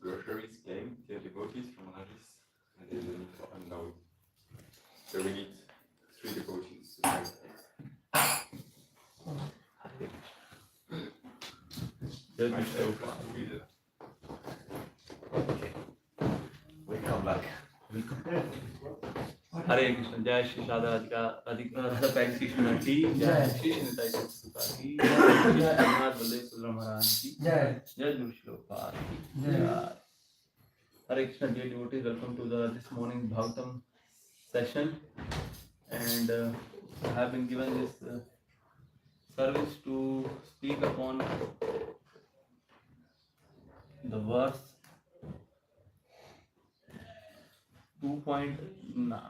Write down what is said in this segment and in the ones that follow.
Groceries came, dear devotees from Laris, and they didn't unload. So we need 3 devotees to make that. Just be so far. Okay. Welcome back. हरे कृष्ण जय Shri Radha Radha pack Krishna की जय श्री निताई सुता की जय जगन्नाथ बलदेव सुंदर महाराज की जय जय गुरु श्लोपाद की जय Hare Krishna dear devotees, welcome to the this morning Bhagavatam session, and I have been given this service to speak upon the verse 2.9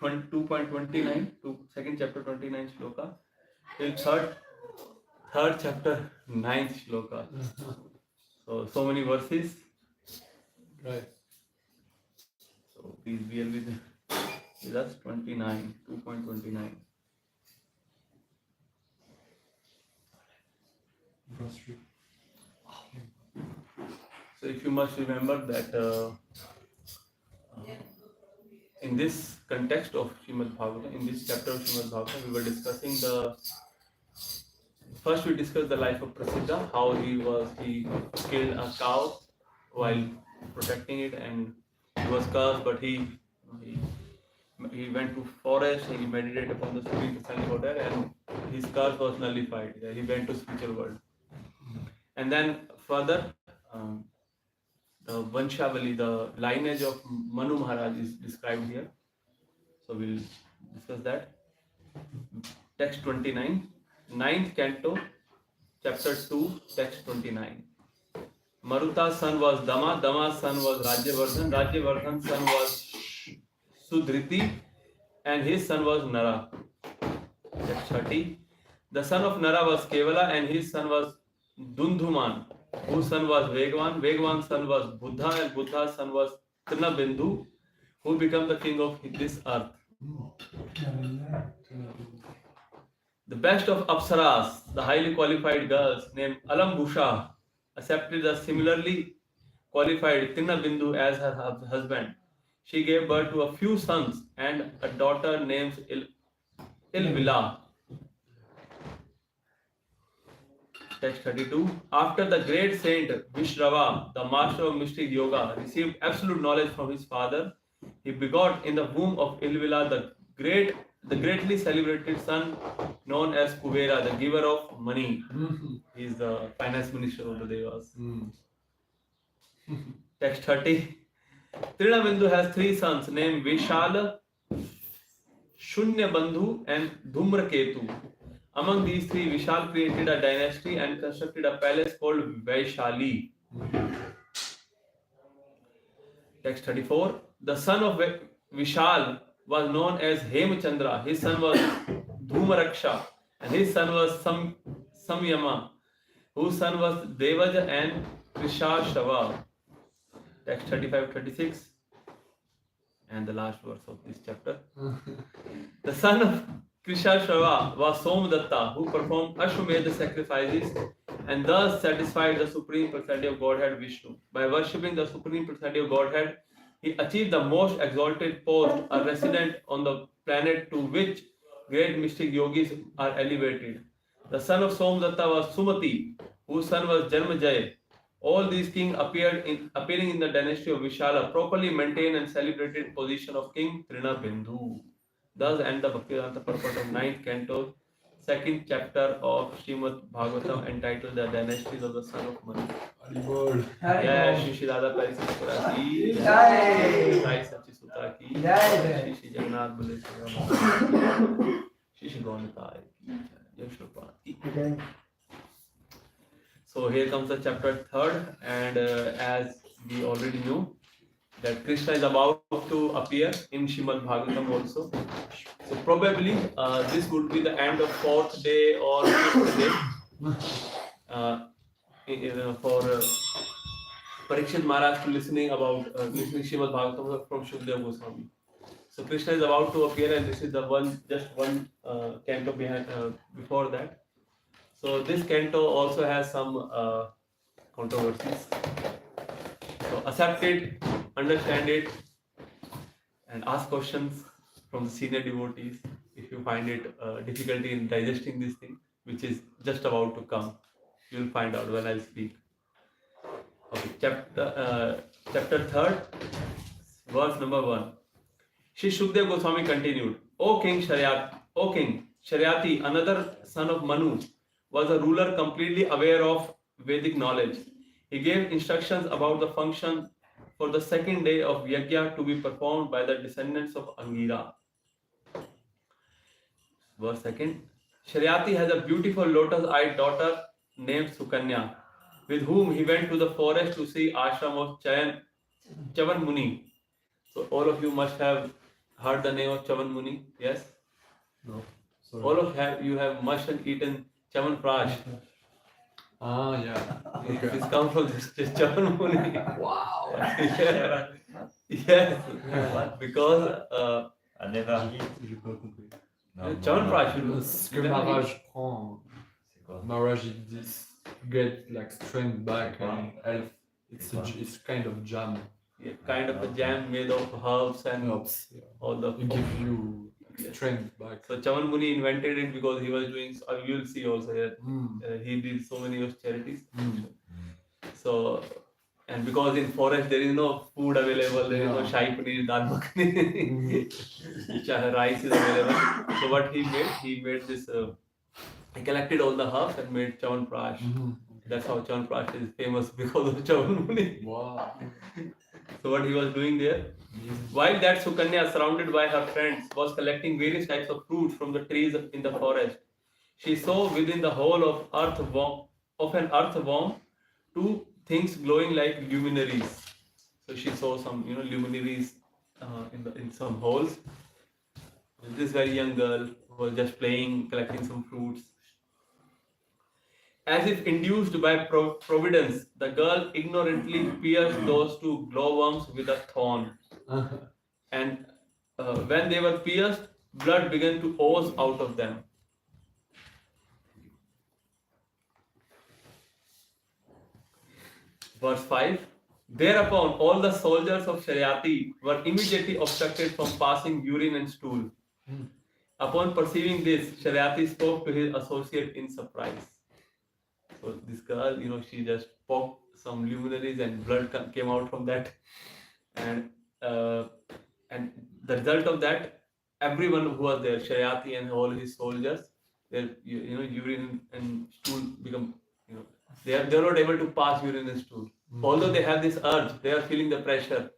2.29 to second chapter 29 shloka till third chapter 9th shloka. So many verses. Right. So please bear with us. 29, 2.29. So if you must remember that in this context of Srimad Bhagavatam, in this chapter of Srimad Bhagavatam, we were discussing first we discussed the life of Prasiddha, how he killed a cow while protecting it, and he was cursed, but he went to forest, he meditated upon the Supreme Personality Godhead, and his curse was nullified. He went to spiritual world. And then further, the Vanshavali, the lineage of Manu Maharaj is described here. So we'll discuss that. Text 29, 9th canto, chapter 2, text 29. Maruta's son was Dama, Dama's son was Rajyavardhan, Rajyavardhan's son was Sudriti, and his son was Nara. Text 30. The son of Nara was Kevala, and his son was Dundhuman, whose son was Vegwan. Vegwan's son was Buddha, and Buddha's son was Trinabindhu, who became the king of this earth. The best of Apsaras, the highly qualified girls named Alambusha, accepted the similarly qualified Trinabindhu as her husband. She gave birth to a few sons and a daughter named Ilvila. Text 32. After the great saint Vishrava, the master of mystic yoga, received absolute knowledge from his father, he begot in the womb of Ilvila the greatly celebrated son known as Kuvera, the giver of money. He is the finance minister of the Devas. Text 30. Trinabindhu has three sons named Vishal, Shunyabandhu, and Dhumraketu. Among these three, Vishal created a dynasty and constructed a palace called Vaishali. Text 34. The son of Vishal was known as Hemchandra. His son was Dhumaraksha, and his son was Samyama, whose son was Devaja and Krishashava. Text 35-36, and the last verse of this chapter. The son of Krishashava was Somadatta, who performed Ashwamedha sacrifices and thus satisfied the Supreme Personality of Godhead Vishnu. By worshipping the Supreme Personality of Godhead, he achieved the most exalted post, a resident on the planet to which great mystic yogis are elevated. The son of Somadatta was Sumati, whose son was Janmajaya. All these kings appearing in the dynasty of Vishala, properly maintained and celebrated position of King Trinabindhu. Thus end the Bhaktivedanta purport of 9th canto, 2nd chapter of Srimad Bhagavatam, entitled The Dynasties of the Son of Manu. Jai Shri Shri Radha Parisipura ki Jai, Sai Sachi Suta ki Jai, Shri Jagannath Baleswara Shri Shri Gaunitai ki Jai, Shri Prabhupada ki Jai. So here comes the chapter 3rd, and as we already know that Krishna is about to appear in Srimad Bhagavatam also. So probably this would be the end of 4th day or 5th day for Parikshit Maharaj to listening Srimad Bhagavatam from Shukadeva Goswami. So Krishna is about to appear, and this is the one canto before that. So this canto also has some controversies. So accept it, understand it, and ask questions from the senior devotees if you find it difficulty in digesting this thing, which is just about to come. You will find out when I speak. Okay, chapter 3rd, verse number 1. Shri Shukadeva Goswami continued, O King Sharyati, another son of Manu, was a ruler completely aware of Vedic knowledge. He gave instructions about the function for the second day of Yajna to be performed by the descendants of Angira. Verse 2. Sharyati has a beautiful lotus-eyed daughter named Sukanya, with whom he went to the forest to see ashram of Chavan Muni. So all of you must have heard the name of Chavan Muni? Yes? No. Sorry. All of you have must have eaten Chavan Prash. Ah, yeah. Okay. This comes from this Chavan Muni. Wow. Yeah. Yes. Because I never eat. Chavan Prash. Ce que Maharaj prend, C'est quoi? Maharaj il dit to get like strength back and health. It's kind of jam. Yeah, kind of a jam made of herbs and Helps. Yeah. all the. It gives you Yes. strength back. So Chavan Muni invented it because he was doing. You will see also here. Mm. He did so many of charities. Mm. So, and because in forest there is no food available, there is no Yeah. shahi paneer, dal makhani, rice is available. So what he made this. He collected all the herbs and made Chavan Prash. Mhm. That's how Chavan Prash is famous because of Chavan Muni. Wow. So what he was doing there, while that Sukanya, surrounded by her friends, was collecting various types of fruits from the trees in the forest, she saw within the hole of an earthworm 2 things glowing like luminaries. So she saw some, luminaries in some holes. This very young girl was just playing, collecting some fruits. As if induced by providence, the girl ignorantly pierced those 2 glowworms with a thorn. And when they were pierced, blood began to ooze out of them. Verse 5. Thereupon all the soldiers of Shariati were immediately obstructed from passing urine and stool. Upon perceiving this, Shariati spoke to his associate in surprise. So this girl, she just poked some luminaries and blood came out from that. And the result of that, everyone who was there, Shariati and all his soldiers, their urine and stool become, they are not able to pass urine and stool. Although they have this urge, they are feeling the pressure.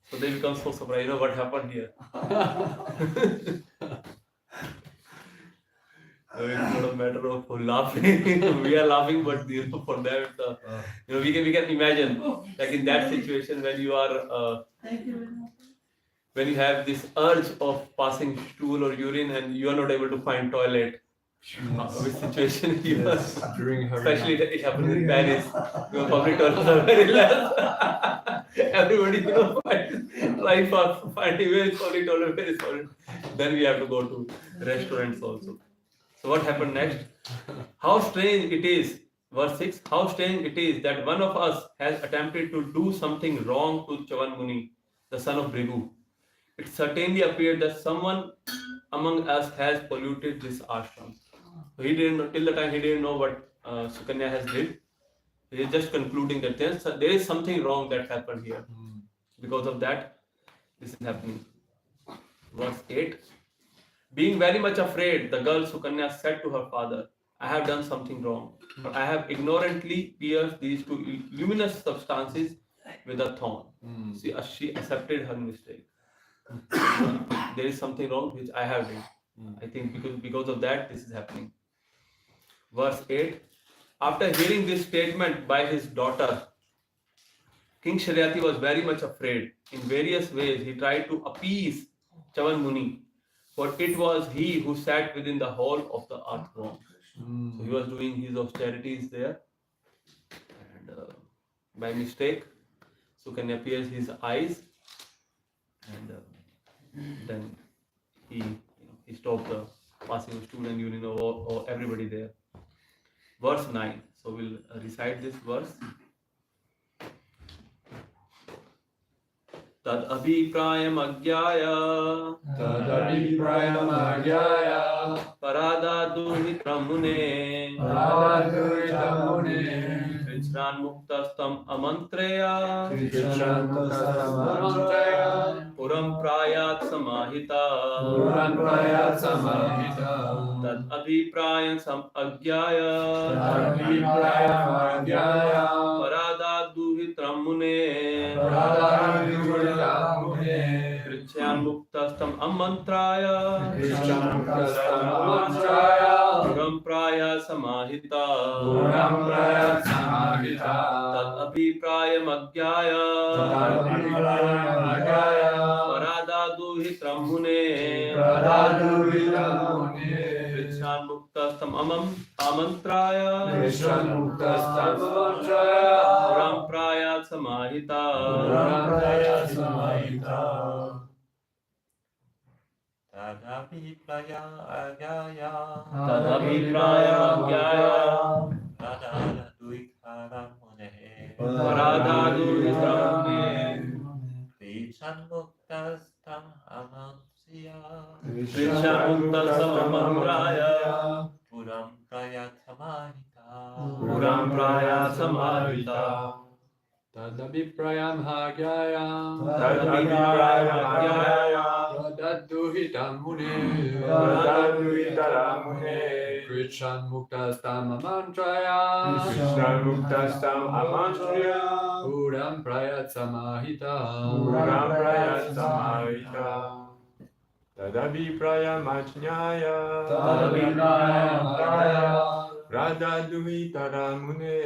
So they become so surprised, what happened here? So it's not a matter of laughing. We are laughing, but for them, we can imagine, like in that situation when you are, when you have this urge of passing stool or urine and you are not able to find toilet. Which situation you are? During her Especially it happens in Paris. Public toilets are very less. Everybody, try for finding where is public toilet, where is toilet. Then we have to go to restaurants also. So what happened next? How strange it is, verse 6, how strange it is that one of us has attempted to do something wrong to Chavan Muni, the son of Brigu. It certainly appeared that someone among us has polluted this ashram. So he didn't know, till the time he didn't know what Sukanya has did. He is just concluding that there is something wrong that happened here. Because of that, this is happening. Verse 8. Being very much afraid, the girl Sukanya said to her father, I have done something wrong. For I have ignorantly pierced these 2 luminous substances with a thorn. She accepted her mistake. There is something wrong which I have done. I think because of that, this is happening. Verse 8. After hearing this statement by his daughter, King Shariati was very much afraid. In various ways, he tried to appease Chavan Muni, for it was he who sat within the hall of the earthworm. So he was doing his austerities there, and by mistake, Sukanya pierced his eyes, and then he stopped the passing of stool and urine or everybody there. Verse 9. So we'll recite this verse. Tad abhiprayam agyaya paradadu hitramune Krishnan muktastam amantreya puram prayat samahita tad abhiprayam agyaya paradadu hitramune Krishnan muktastam amantraya puram praya samahita tad abhiprayam agyaya paradadu दुहित्रं मुने कृच्छान् मुक्तस्तम् आमन्त्राय पुरां प्रायात् समाहिता पुरां प्रायात् समाहिता Tadaviprayam hagyaya Pradadduhitam mune Krichan muktastam amantraya Puram prayat samahita Tadaviprayam ajñaya Radhaduhitaram mune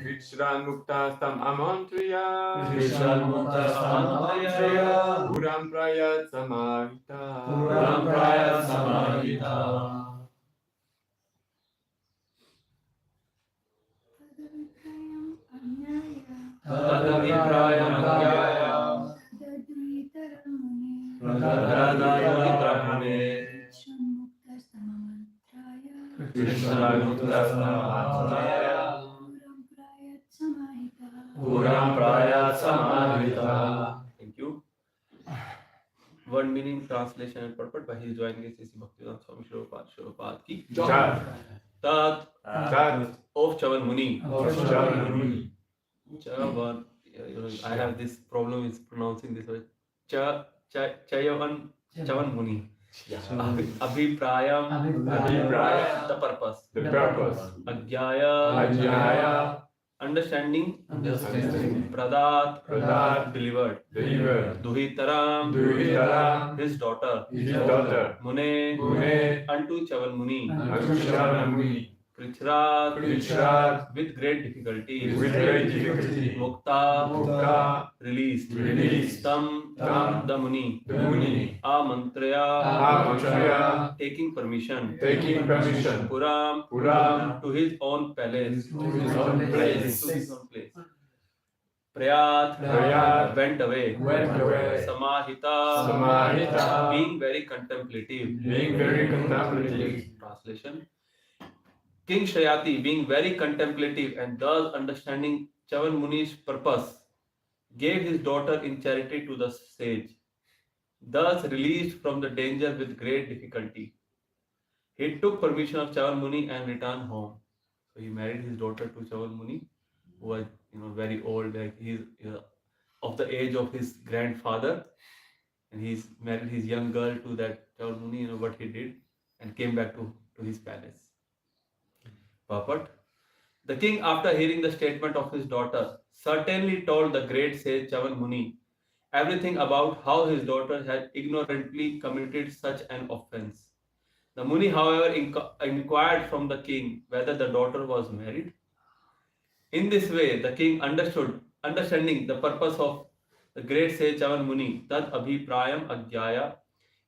Krishnan muktastam amantriya Puram prayat samahita Tadaviprayam hagyaya Radhaduhitaram mune Krishnan muktastam amantraya Puram prayat samahita. Thank you. One meaning, translation and purport by His Divine Grace A.C. Bhaktivedanta Swami Srila ki Tat of Chavan Muni. Chavan, I have this problem is pronouncing this word. Chavan Muni. Abhiprayam, the purpose. Agyaya, understanding. Pradat, delivered. Duhitaram, his daughter. Mune, unto Chavan Muni. Krichrat, with great difficulty. Mukta, released. Tam, the Muni. Amantraya, taking permission. Puram, to his own palace. To his own place. Prayat, went away. Samahita, being very contemplative. Translation. King Shayati, being very contemplative and thus understanding Chavan Muni's purpose, gave his daughter in charity to the sage, thus released from the danger with great difficulty. He took permission of Chavan Muni and returned home. So he married his daughter to Chavan Muni, who was very old, like he's of the age of his grandfather, and he's married his young girl to that Chavan Muni. What he did, and came back to his palace. Purport. The king, after hearing the statement of his daughter, certainly told the great sage Chavan Muni everything about how his daughter had ignorantly committed such an offense. The Muni, however, inquired from the king whether the daughter was married. In this way, the king understanding the purpose of the great sage Chavan Muni, Tad Abhiprayam Agyaya,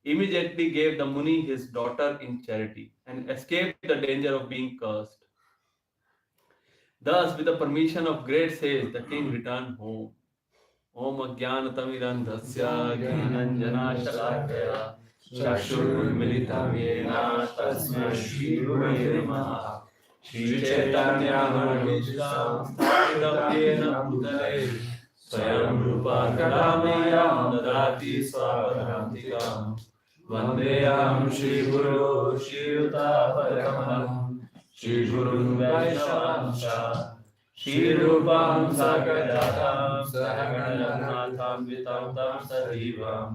immediately gave the Muni his daughter in charity and escaped the danger of being cursed. Thus, with the permission of great sage, the king returned home. Om Ajnanatamirandhasya Jnananjana Shalakaya Chakshurmilitam Yena Tasmai Shri Gurave Namaha Shri Chaitanya Manavishram Sthapitam Yena Bhutale Swayam Rupa Kadameyam Dadati Swapadhantikam Vandeyam Shri Guru Shri Yuta Padakamalam Shri Guru Vaishnava Shri Rupam Sakadatam Sahaganatham Vitam Sadivam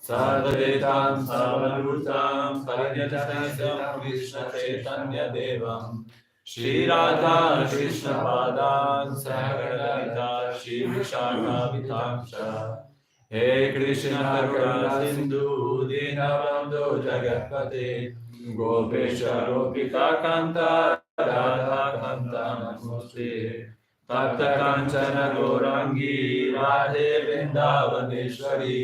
Sadadetam Savadutam Parinyatasam Krishna Chaitanya Devam Shri Radha Krishna Padam Sahagadalita Shri Vishaka Vitamsha He Krishna Karuna Sindhu Dinabandhu Jagatpate Gopesha Gopika Kanta Radha Kanta Namaste तप्त कांचन गौरांगी राधे वृंदावनेश्वरी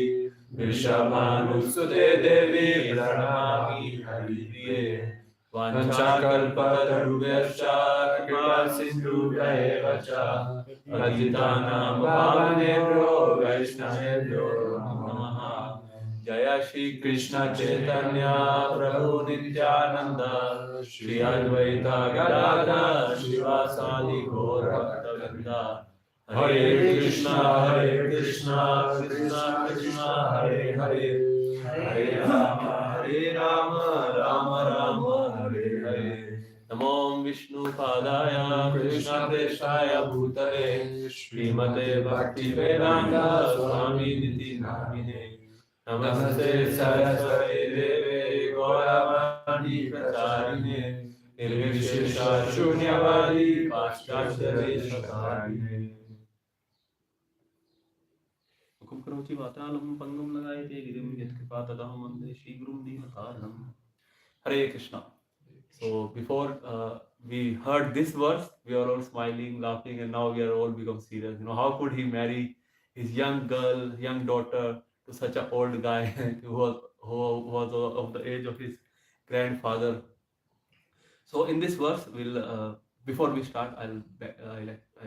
वृषभानुसुते देवी प्रणमामि हरिप्रिये वाञ्छाकल्पतरुभ्यश्च कृपा सिन्धुभ्येव च पतितानां पावनेभ्यो वैष्णवेभ्यो नमो नमः। जय श्री कृष्ण चैतन्य प्रभु नित्यानंद श्री अद्वैत गदाधर श्रीवासादि गौर भक्तवृंद। हरे कृष्णा कृष्णा कृष्णा हरे हरे हरे राम राम राम हरे हरे। नमो विष्णुपादाय कृष्णप्रेष्ठाय भूतले श्रीमते भक्ति वेदांत स्वामी निधि नामिने नमस्ते सरस्वती देवे गौरवाणी प्रचारिणे निर्विशेष शून्यवादी पाश्चात्य देशकारिणे। मुखं करोति वातालं पंगुं लगायते गिरिं यत्कृपातमहं वन्दे श्रीगुरुं दीनतारिणम्। Hare Krishna. So before we heard this verse, we are all smiling, laughing, and now we are all become serious. How could he marry his young girl, young daughter, to such an old guy who was of the age of his grandfather? So in this verse, before we start, I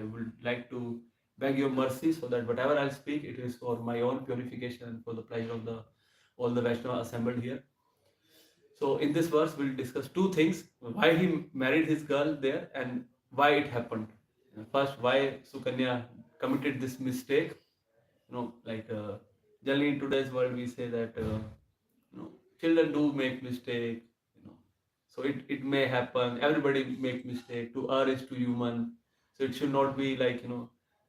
would like to beg your mercy so that whatever I'll speak, it is for my own purification and for the pleasure of all the Vaishnava assembled here. So in this verse, we'll discuss two things: why he married his girl there and why it happened. First, why Sukanya committed this mistake. Generally in today's world, we say that children do make mistake. So it may happen. Everybody make mistake. To err is to human. So it should not be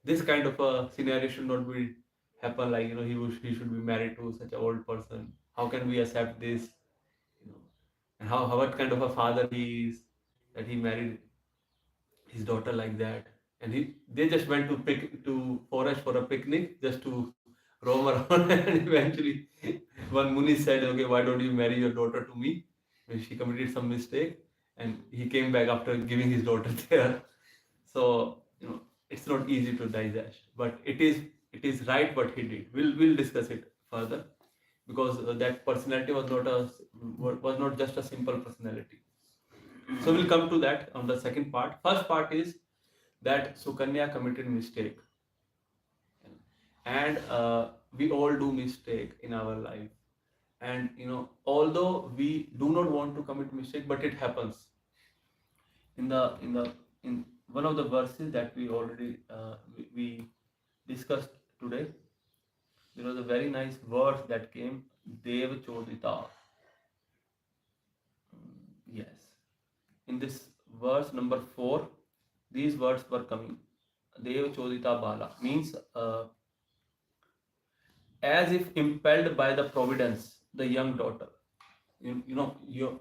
this kind of a scenario should not be happen. He should be married to such an old person. How can we accept this? And what kind of a father he is that he married his daughter like that. And they just went to forest for a picnic just to roam around. And eventually one Muni said, okay, why don't you marry your daughter to me? When she committed some mistake, and he came back after giving his daughter there. So it's not easy to digest, but it is right what he did. We'll discuss it further, because that personality was not just a simple personality. So we'll come to that on the second part. First part is that Sukanya committed mistake, and we all do mistake in our life. And although we do not want to commit mistake, but it happens. In one of the verses that we already we discussed today, there was a very nice verse that came, Dev Chodita. Yes. In this verse number 4, these words were coming. Dev Chodita Bala means as if impelled by the providence, the young daughter.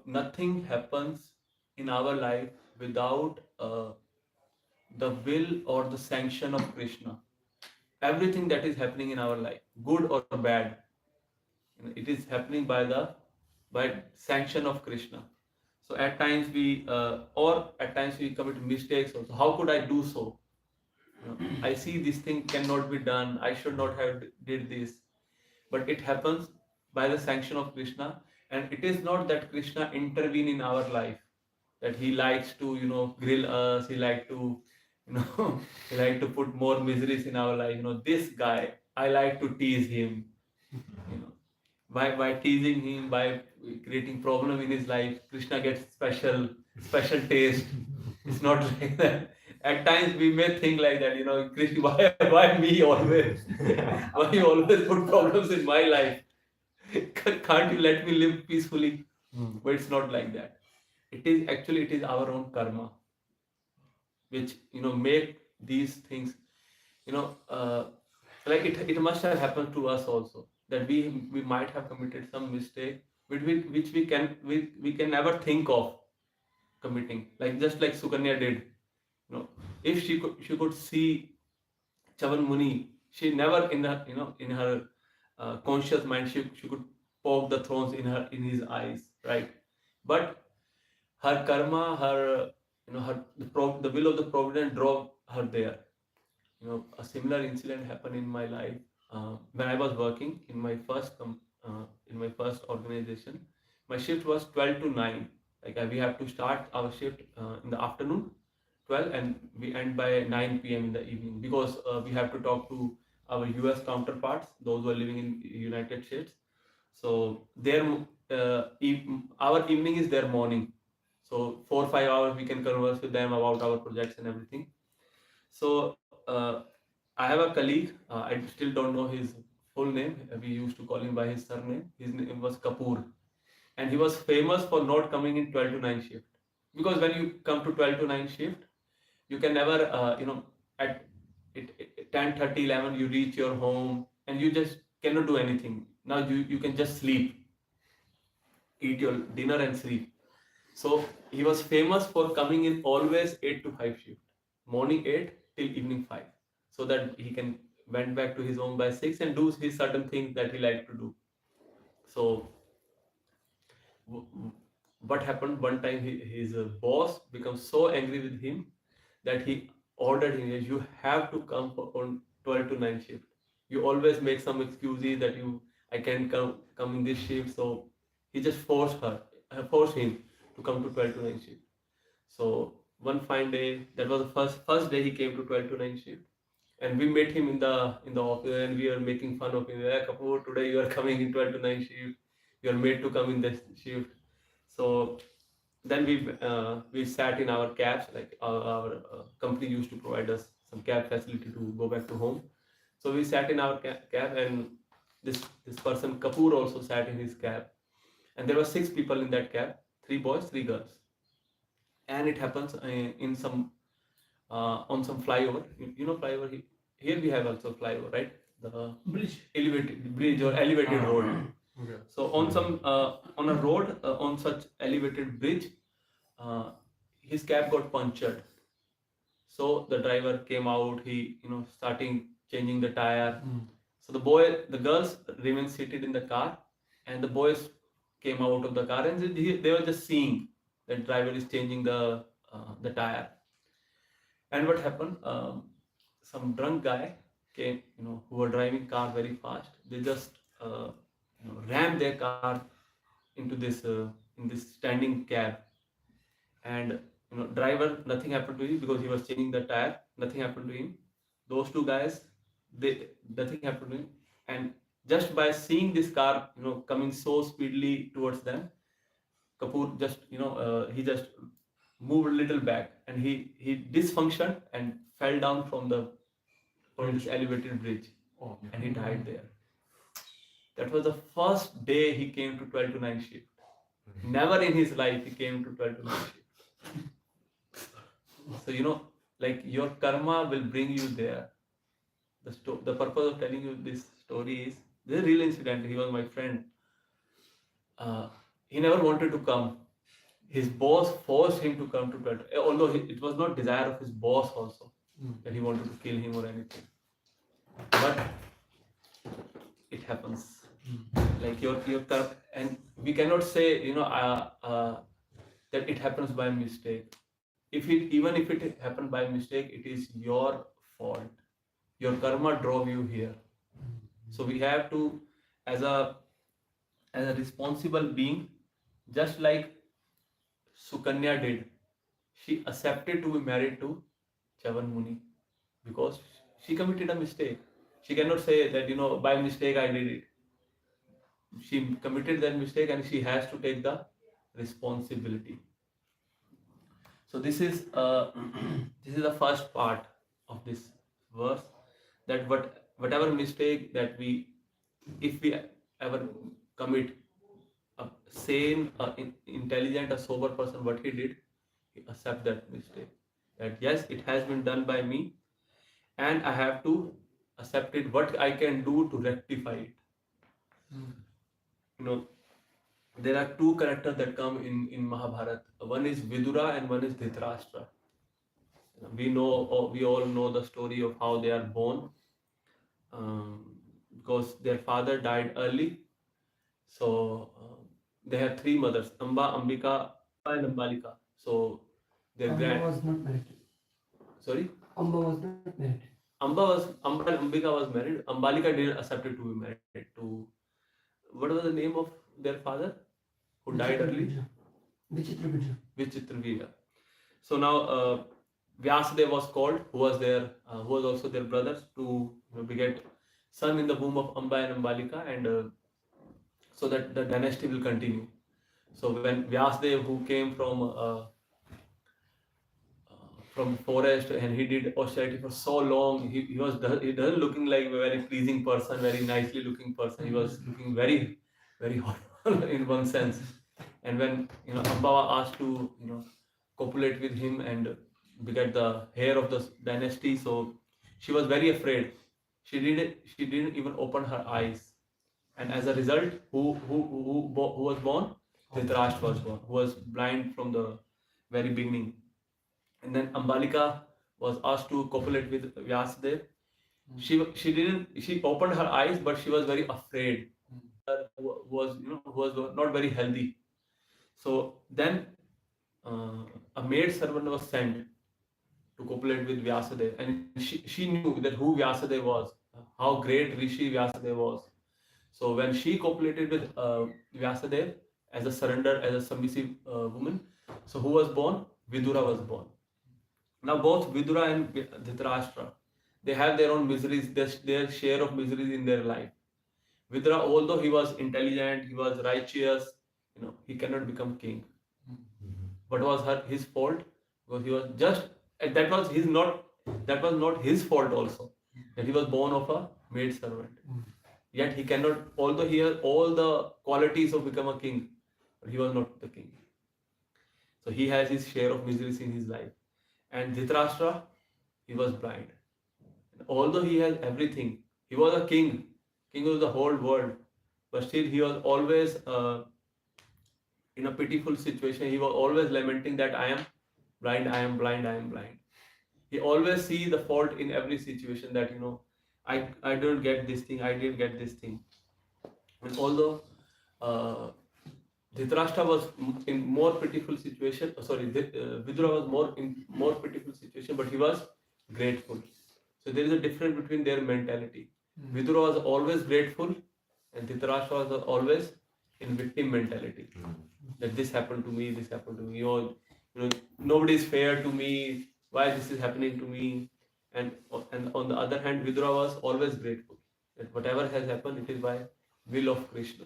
Nothing happens in our life without the will or the sanction of Krishna. Everything that is happening in our life, good or bad, it is happening by sanction of Krishna. So at times we commit mistakes also. How could I do so? I see this thing cannot be done. I should not have did this, but it happens by the sanction of Krishna. And it is not that Krishna intervene in our life, that he likes to grill us. He like to he like to put more miseries in our life. This guy, I like to tease him. By teasing him, by creating problem in his life, Krishna gets special taste. It's not like that. At times we may think like that, Krishna, why me always? Why you always put problems in my life? Can't you let me live peacefully? But it's not like that. It is our own karma, which make these things, like it must have happened to us also, that we might have committed some mistake which we can never think of committing, just like Sukanya did. If she could see Chavan Muni, she never in her conscious mind she could poke the thorns in his eyes, right? But her karma, the will of the providence drove her there. a similar incident happened in my life when I was working in my in my first organization. My shift was 12 to 9. Like we have to start our shift in the afternoon 12 and we end by 9 p.m. in the evening because we have to talk to our US counterparts, those who are living in United States. So our evening is their morning. So 4 or 5 hours we can converse with them about our projects and everything. So I have a colleague. I still don't know his full name. We used to call him by his surname. His name was Kapoor, and he was famous for not coming in 12 to 9 shift. Because when you come to 12 to 9 shift, you can never, at 10:30, 11, you reach your home and you just cannot do anything. Now you can just sleep, eat your dinner and sleep. So he was famous for coming in always 8 to 5 shift, morning 8 till evening 5, so that he can went back to his home by 6 and do his certain things that he liked to do. So what happened one time, his boss became so angry with him that he ordered him, you have to come for on 12 to 9 shift. You always make some excuses that I can't come in this shift. So he just forced him to come to 12 to 9 shift. So one fine day, that was the first day he came to 12 to 9 shift, and we met him in the office, and we were making fun of him. Hey, Kapoor, today you are coming in 12 to 9 shift. You are made to come in this shift. So then we sat in our cabs. Like our company used to provide us some cab facility to go back to home. So we sat in our cab, and this person Kapoor also sat in his cab, and there were 6 people in that cab, 3 boys, 3 girls. And it happens in some on some flyover. Flyover. Here we have also flyover, right? The elevated bridge or elevated road. Okay. So on a road on such elevated bridge, his cab got punctured. So the driver came out. He starting changing the tire. So the girls remained seated in the car, and the boys came out of the car, and they were just seeing that driver is changing the tire. And what happened? Some drunk guy came, who were driving car very fast. They just rammed their car into this in this standing cab, and driver, nothing happened to him because he was changing the tire. Nothing happened to him. Those 2 guys, they nothing happened to him, and just by seeing this car, coming so speedily towards them, Kapoor just he just moved a little back, and he dysfunctioned and fell down from this elevated bridge, and he died there. That was the first day he came to 12 to 9 shift. Never in his life he came to 12 to 9 shift. So like your karma will bring you there. The purpose of telling you this story is this is a real incident. He was my friend. He never wanted to come. His boss forced him to come to 12, although it was not desire of his boss also that he wanted to kill him or anything. But it happens. Like your karma, and we cannot say that it happens by mistake. Even if it happened by mistake, it is your fault. Your karma drove you here. So we have to, as a responsible being, just like Sukanya did, she accepted to be married to Chavan Muni because she committed a mistake. She cannot say that by mistake I did it. She committed that mistake and she has to take the responsibility. So this is the first part of this verse, that whatever mistake that if we ever commit, a sane, intelligent, a sober person, what he did, he accept that mistake. That yes, it has been done by me, and I have to accept it. What I can do to rectify it. There are 2 characters that come in Mahabharata. One is Vidura and one is Dhritarashtra. We all know the story of how they are born, because their father died early. So they have 3 mothers: Amba, Ambika, and Ambalika. So their Amba was not married. Sorry? Amba was not married. Amba and Ambika was married. Ambalika didn't accept it to be married to, what was the name of their father who died early? Vichitravirya. So now Vyasadeva was called, who was also their brother, to beget son in the womb of Amba and Ambalika, and so that the dynasty will continue. So when Vyasadeva, who came from forest, and he did austerity for so long, he doesn't looking like a very pleasing person, very nicely looking person. He was looking very, very horrible in one sense. And when Amba asked to copulate with him and beget the heir of the dynasty, so she was very afraid. She didn't even open her eyes, and as a result, who was born? Dhritarashtra was born, who was blind from the very beginning. And then Ambalika was asked to copulate with Vyasadeva. She opened her eyes, but she was very afraid. Who was not very healthy. So then a maid servant was sent to copulate with Vyasadeva, and she knew that who Vyasadeva was, how great Rishi Vyasadeva was. So when she copulated with Vyasadeva as a surrender, as a submissive woman, so who was born? Vidura was born. Now both Vidura and Dhritarashtra, they have their own miseries, their share of miseries in their life. Vidura, although he was intelligent, he was righteous, he cannot become king. What was his fault? Because he was just, that was not his fault also, that he was born of a maid servant. Yet he cannot, although he has all the qualities of become a king, but he was not the king. So he has his share of miseries in his life. And Dhritarashtra, he was blind. And although he has everything, he was a king of the whole world, but still he was always in a pitiful situation. He was always lamenting that I am blind, I am blind, I am blind. He always see the fault in every situation, that I don't get this thing, I didn't get this thing. And although Dhritarashtra was in more pitiful situation, Vidura was in more pitiful situation, but he was grateful. So there is a difference between their mentality. Vidura was always grateful, and Dhritarashtra was always in victim mentality. That this happened to me, or nobody is fair to me, why this is happening to me. And on the other hand, Vidura was always grateful that whatever has happened, it is by will of Krishna.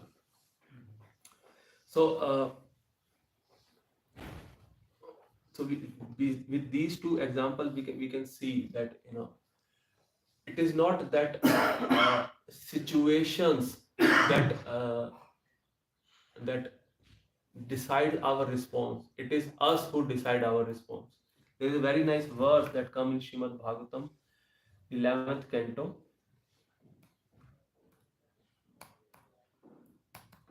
So with these two examples, we can see that it is not that situations that decide our response. It is us who decide our response. There is a very nice verse that comes in Srimad Bhagavatam, 11th canto,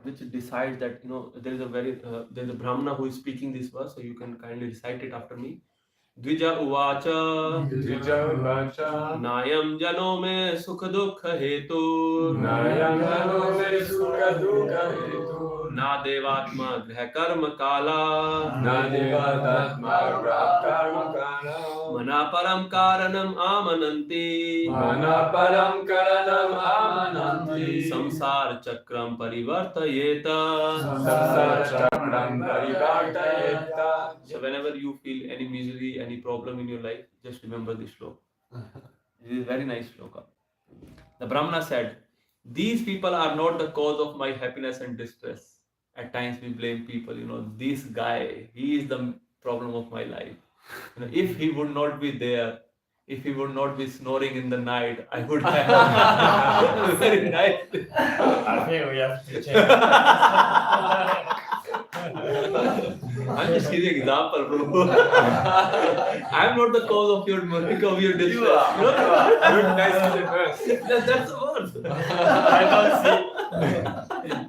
which decides that there is a Brahmana who is speaking this verse, so you can kindly recite it after me. Dvija uvacha Nayam jano me sukha dukha hetu Na devatma grah karma kala Mana param karanam amananti Samsar chakram parivartayeta. So whenever you feel any misery, any problem in your life, just remember this shloka. It is a very nice shloka. The Brahmana said, these people are not the cause of my happiness and distress. At times we blame people, this guy, he is the problem of my life. If he would not be there, if he would not be snoring in the night, I would have very nice. I think we have to change. I'm just giving example, Prabhu. I'm not the cause of your distress. You are. You're nice to the first. That's the word.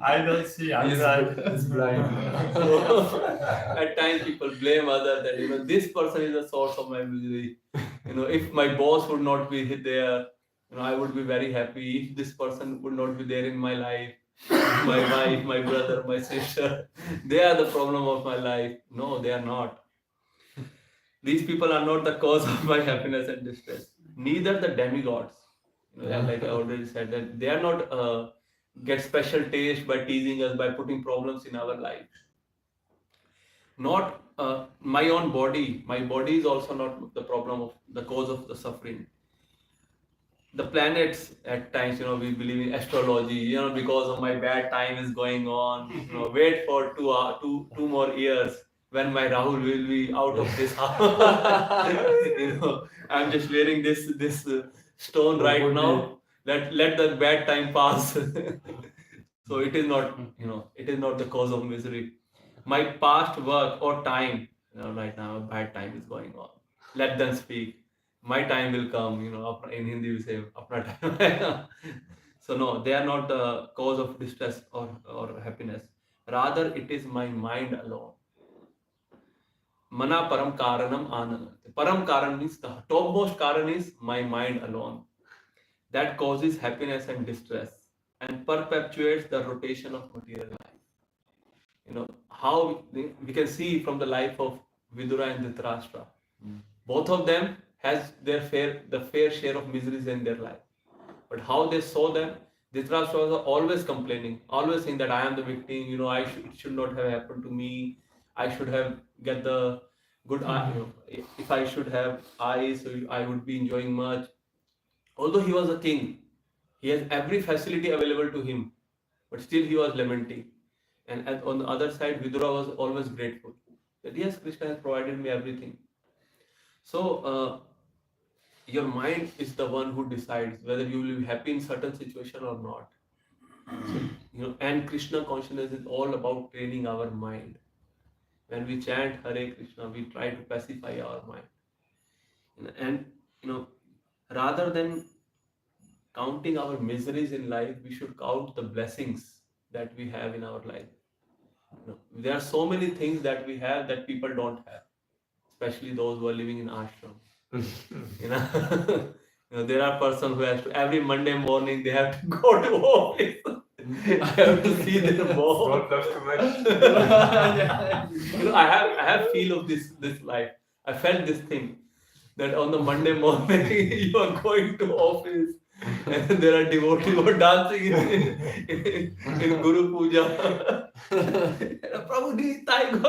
I don't see. He's blind. At times people blame others that this person is the source of my misery. If my boss would not be there, I would be very happy. If this person would not be there in my life, my wife, my brother, my sister, they are the problem of my life. No, they are not. These people are not the cause of my happiness and distress. neither the demigods. Like I already said, that they are not get special taste by teasing us, by putting problems in our life. Not my own body. My body is also not the problem of the cause of the suffering. The planets at times, we believe in astrology, because of my bad time is going on, wait for 2 more years when my Rahul will be out of this house. I'm just wearing this stone right now. Let the bad time pass. So it is not, it is not the cause of misery. My past work or time, right now, a bad time is going on. Let them speak. My time will come, in Hindi we say, apna time. So no, they are not the cause of distress or happiness. Rather, it is my mind alone. Mana param karanam anand. Param karan means the topmost karan is my mind alone. That causes happiness and distress and perpetuates the rotation of material life. How we can see from the life of Vidura and Dhritarashtra. Both of them has the fair share of miseries in their life. But how they saw them, Dhritarashtra was always complaining, always saying that I am the victim. It should not have happened to me. I should have get the good eye. If I should have eyes, so I would be enjoying much. Although he was a king, he has every facility available to him, but still he was lamenting. And on the other side, Vidura was always grateful that yes, Krishna has provided me everything. So your mind is the one who decides whether you will be happy in certain situation or not. So, and Krishna consciousness is all about training our mind. When we chant Hare Krishna, we try to pacify our mind. And rather than counting our miseries in life, we should count the blessings that we have in our life. There are so many things that we have that people don't have, especially those who are living in ashram. There are persons who has to every Monday morning they have to go to office. I have to see their mom. I have feel of this life. I felt this thing that on the Monday morning you are going to office and there are devotees who are dancing in Guru Puja. Prabhu, this time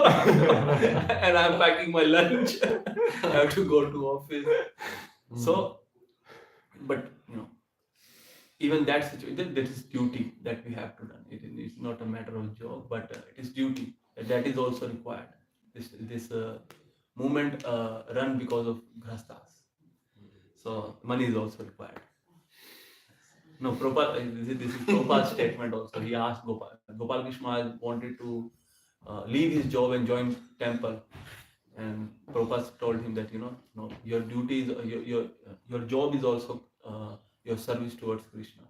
and I'm packing my lunch. I have to go to office. So, but even that situation, that is duty that we have to done. It is not a matter of joke, but it is duty that is also required. This movement run because of grastas. So money is also required. No, Prabhupada, this is Prabhupada's statement also. He asked Gopal Krishna wanted to leave his job and join temple. And Prabhupada told him that, no, your duty is, your job is also your service towards Krishna.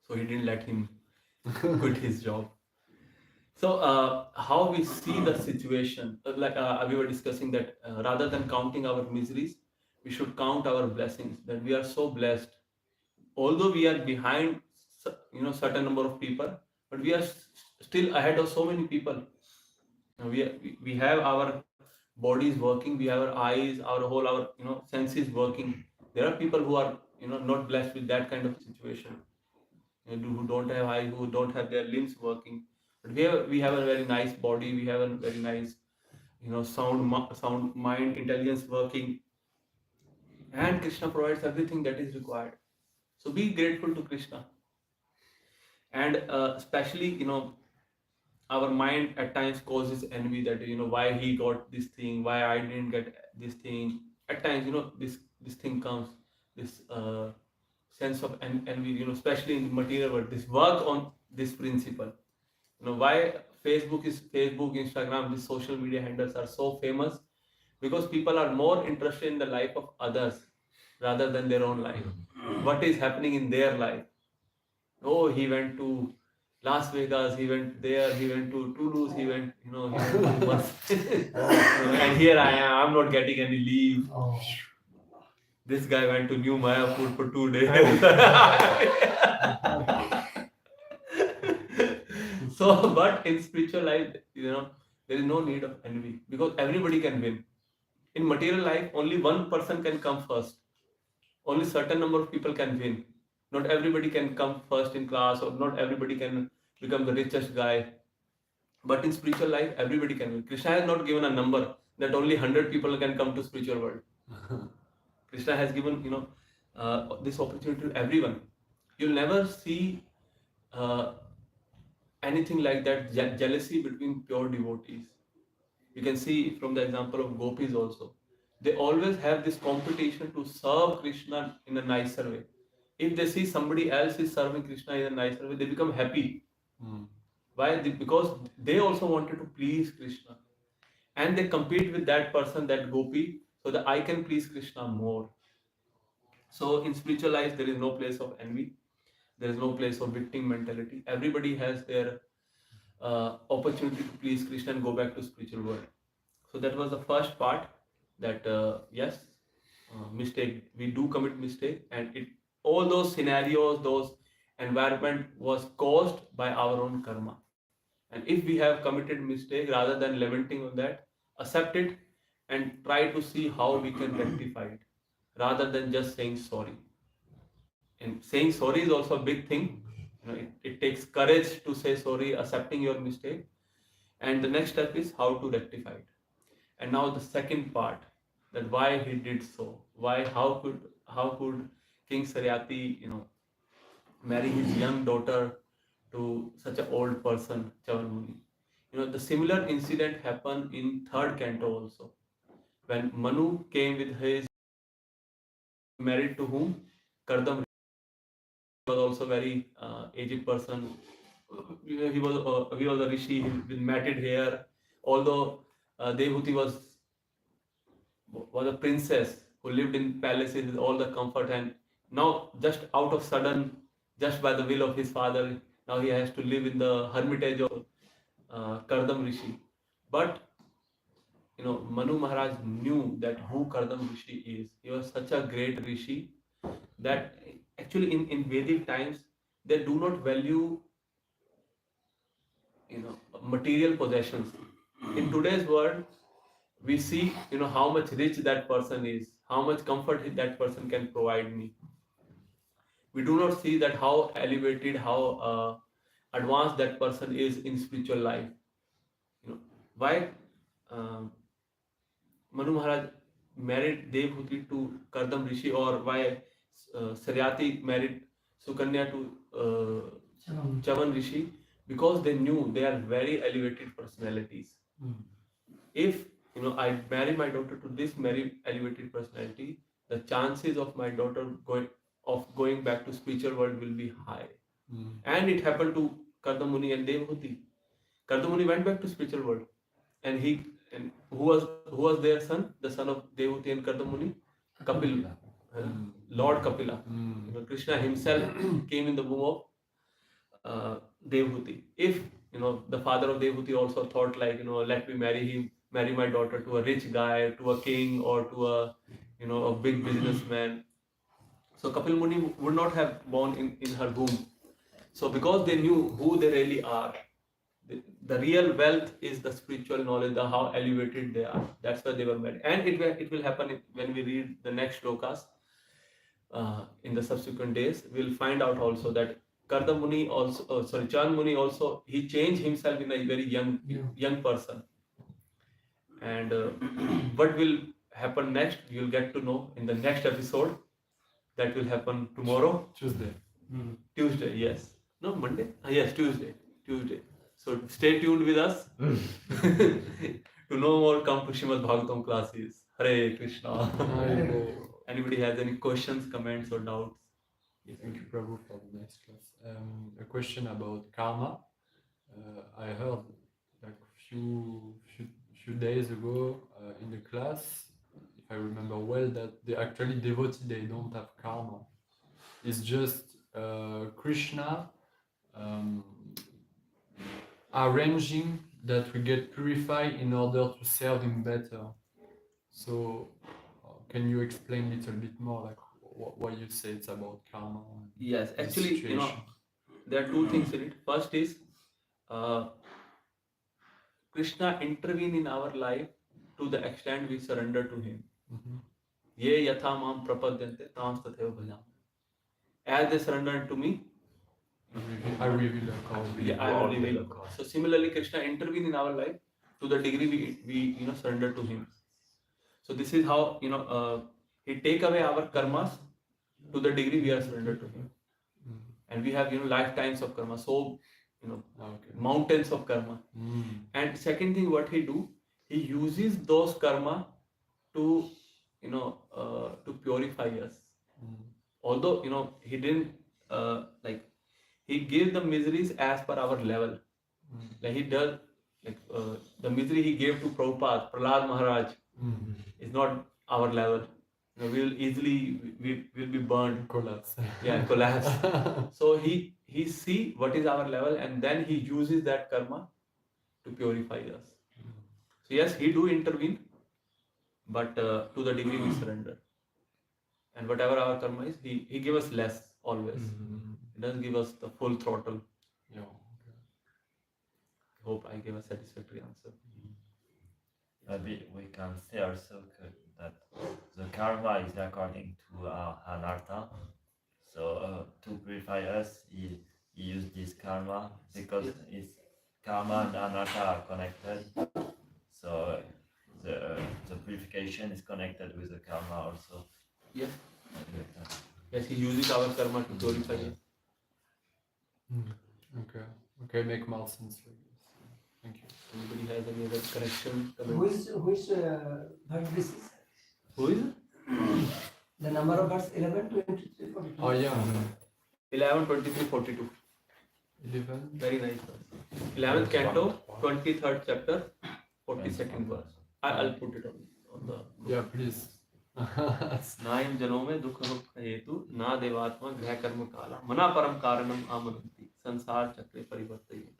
So he didn't let him quit his job. So how we see the situation, like we were discussing that rather than counting our miseries, we should count our blessings, that we are so blessed. Although we are behind, certain number of people, but we are still ahead of so many people. We have our bodies working, we have our eyes, our senses working. There are people who are not blessed with that kind of situation, who don't have eyes, who don't have their limbs working. But we have a very nice body, we have a very nice sound mind, intelligence working, and Krishna provides everything that is required. So be grateful to Krishna. And especially, our mind at times causes envy, that why he got this thing, why I didn't get this thing. At times, this thing comes, this sense of envy, especially in the material world. This work on this principle. Why Facebook, Instagram, these social media handles are so famous, because people are more interested in the life of others rather than their own life. What is happening in their life? Oh, he went to Las Vegas, he went there, he went to Toulouse, he went to and here I am, I'm not getting any leave. This guy went to New Mayapur for 2 days. So, but in spiritual life, there is no need of envy, because everybody can win. In material life, only one person can come first. Only certain number of people can win. Not everybody can come first in class, or not everybody can become the richest guy. But in spiritual life, everybody can win. Krishna has not given a number that only 100 people can come to spiritual world. Krishna has given, this opportunity to everyone. You'll never see uh, anything like that jealousy between pure devotees. You can see from the example of gopis also. They always have this competition to serve Krishna in a nicer way. If they see somebody else is serving Krishna in a nicer way, they become happy. Why? Because they also wanted to please Krishna. And they compete with that person, that gopi, so that I can please Krishna more. So in spiritual life, there is no place of envy. There is no place of victim mentality. Everybody has their opportunity to please Krishna and go back to spiritual world. So that was the first part. That yes, mistake, we do commit mistake, and all those scenarios, those environment was caused by our own karma. And if we have committed mistake, rather than lamenting on that, accept it and try to see how we can rectify it, rather than just saying sorry. And saying sorry is also a big thing. It takes courage to say sorry, accepting your mistake, and the next step is how to rectify it. And now the second part, that why he did so, why, how could King Saryati, marry his young daughter to such an old person, Chavan Muni. The similar incident happened in third canto also, when Manu came with his, married to whom? Kardam was also very aged person. He was a rishi with matted hair. Although Devuti was a princess who lived in palaces with all the comfort, and now just out of sudden, just by the will of his father, now he has to live in the hermitage of Kardam Rishi. But Manu Maharaj knew that who Kardam Rishi is. He was such a great Rishi that actually in Vedic times they do not value material possessions. In today's world, we see how much rich that person is, how much comfort that person can provide me. We do not see that how elevated, how advanced that person is in spiritual life. Why Manu Maharaj married Devhuti to Kardam Rishi, or why Saryati married Sukanya to Chavan Rishi? Because they knew they are very elevated personalities. If I marry my daughter to this very elevated personality, the chances of my daughter going back to spiritual world will be high. And it happened to Kardamuni and Devhuti. Kardamuni went back to spiritual world, and who was their son? The son of Devhuti and Kardamuni, Kapil, Lord Kapila. Krishna himself came in the womb of Devhuti. If the father of Devhuti also thought like, let me marry my daughter to a rich guy, to a king, or to a big businessman. So Kapil Muni would not have born in her womb. So because they knew who they really are, the real wealth is the spiritual knowledge, the how elevated they are. That's why they were married. And it will happen when we read the next shlokas in the subsequent days. We'll find out also that Kardam Muni also, Chan Muni also, he changed himself in a very young person. And what will happen next, you'll get to know in the next episode. That will happen tomorrow. Tuesday, yes. No, Monday? Yes, Tuesday. So stay tuned with us. To know more, come to Srimad Bhagavatam classes. Hare Krishna. Anybody has any questions, comments, or doubts? Thank you, Prabhu, for the nice class. A question about karma. I heard like few days ago in the class, if I remember well, that they actually devotees, they don't have karma. It's just Krishna arranging that we get purified in order to serve him better. So can you explain a little bit more, like what you say it's about karma? Yes, actually, there are two things in it. First is Krishna intervene in our life to the extent we surrender to him. Mhm. Ye yatha mam prapadyante tam tatheva bhajam. As they surrender to me, I reveal the cause. I will reveal a cause. So similarly, Krishna intervene in our life to the degree we surrender to him. So this is how he take away our karmas to the degree we are surrendered to him. Mm. And we have lifetimes of karma, so Okay. mountains of karma. Mm. And second thing, what he do, he uses those karma to to purify us. Mm. Although he didn't he gave the miseries as per our level. Like he does, the misery he gave to Prabhupada, Prahlad Maharaj, Mm. is not our level. We'll easily we will be burned. Collapse. Yeah, collapse. So he see what is our level, and then he uses that karma to purify us. So yes, he do intervene, but to the degree we surrender. And whatever our karma is, he give us less always. He doesn't give us the full throttle. Yeah. Hope I gave a satisfactory answer. Maybe we can say also that the karma is according to anartha. So to purify us, he used this karma because it's karma and anartha are connected. So the purification is connected with the karma also. Yes. Yes, he uses our karma to purify us. Okay. Okay, make more sense like this. Thank you. Anybody has any other correction? Which verse this is? Who is it? The number of verse 11, 23, 42. Oh yeah. 11, 23, 42. 11. Very nice verse. 11th canto, 23rd chapter, 42nd verse. I'll put it on the. Yeah, please. ना इन जनों में दुख हेतु ना देवात्मा ग्रह कर्म काला मना परम कारणम आमनंति संसार चक्रे परिवर्तयेत.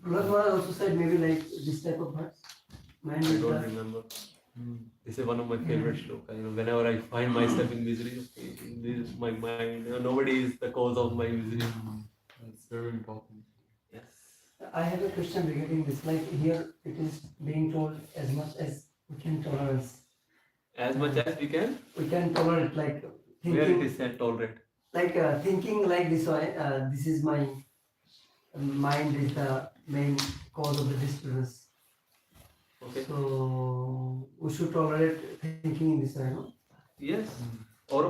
Prahlad Maharaj also said maybe like this type of verse. Mind I is don't the- remember. This is one of my favorite shloka. Whenever I find myself in misery, this is my mind. Nobody is the cause of my misery. That's very important. Yes. I have a question regarding this. Like here, it is being told as much as we can tolerate. As much as we can. We can tolerate, like Where it thinking, is said tolerate. like thinking like this way. This is my mind is the main cause of the disturbance. Okay. So we should tolerate thinking in this way, no? Yes. Or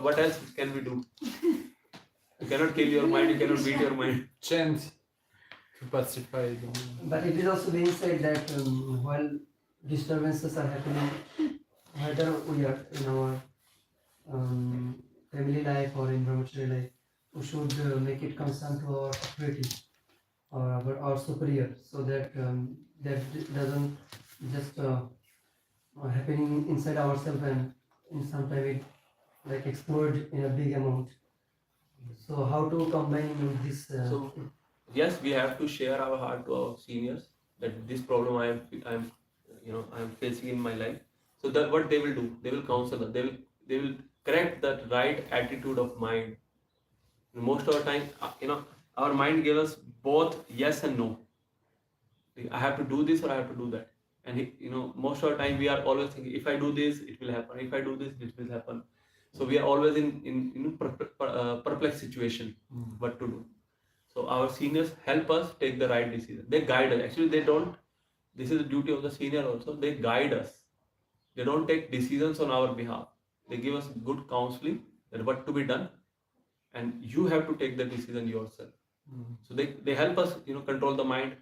what else can we do? You cannot kill your mind. You cannot beat your mind. Chant to pacify the mind. But it is also being said that while disturbances are happening, whether we are in our family life or in brahmacharya life, we should make it concern to our authority or our superior, so that that doesn't just happening inside ourselves and in some time it like explode in a big amount. So how to combine with this? So yes, we have to share our heart to our seniors that this problem I am facing in my life. So that what they will do, they will counsel us. They will correct that right attitude of mind. Most of the time, our mind gives us both yes and no. I have to do this or I have to do that. And most of the time we are always thinking, if I do this, it will happen. If I do this, it will happen. So we are always in perplexed situation, what to do. So our seniors help us take the right decision. They guide us. Actually, they don't. This is the duty of the senior also. They guide us. They don't take decisions on our behalf. They give us good counseling that what to be done, and you have to take the decision yourself. So they help us, control the mind,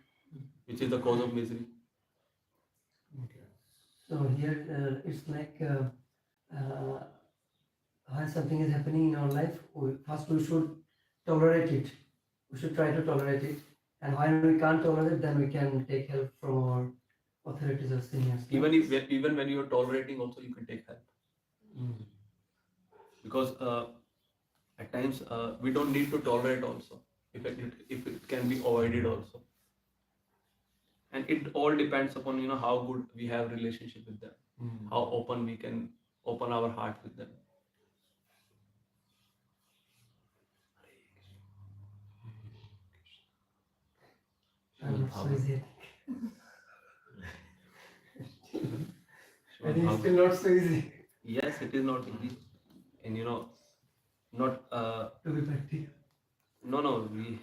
which is the cause of misery. Okay. So here it's like when something is happening in our life, first we should tolerate it. We should try to tolerate it, and when we can't tolerate it, then we can take help from our authorities or seniors. Even when you are tolerating, also you can take help, because at times we don't need to tolerate also if it can be avoided also. And it all depends upon how good we have relationship with them, how open we can open our heart with them. I'm not so easy. And on how it's still not so easy yes, it is not easy, and you know, not to be practical. we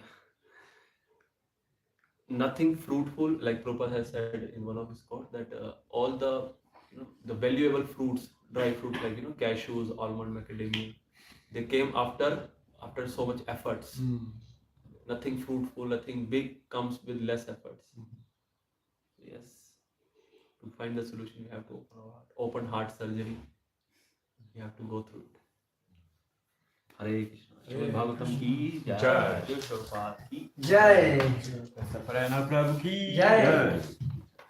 nothing fruitful, like Prabhupada has said in one of his quotes that all the the valuable fruits, dry fruits like cashews, almond, macadamia, they came after so much efforts. Nothing fruitful, nothing big comes with less efforts. Yes, to find the solution, we have to open heart surgery. You have to go through it. Hare Krishna. Srimad Bhagavatam ki jai. Jai. Shri Prabhupada ki Jai. Parayana Prabhu ki Jai. jai.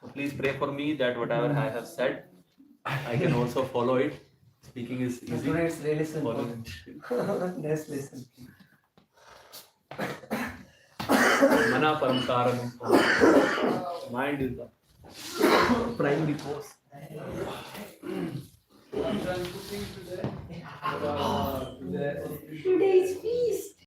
So please pray for me that whatever I have said, I can also follow it. Speaking is easy. Today it's really simple. Following. Let's listen. Mana param karanam. Mind is the primary force. Today's feast.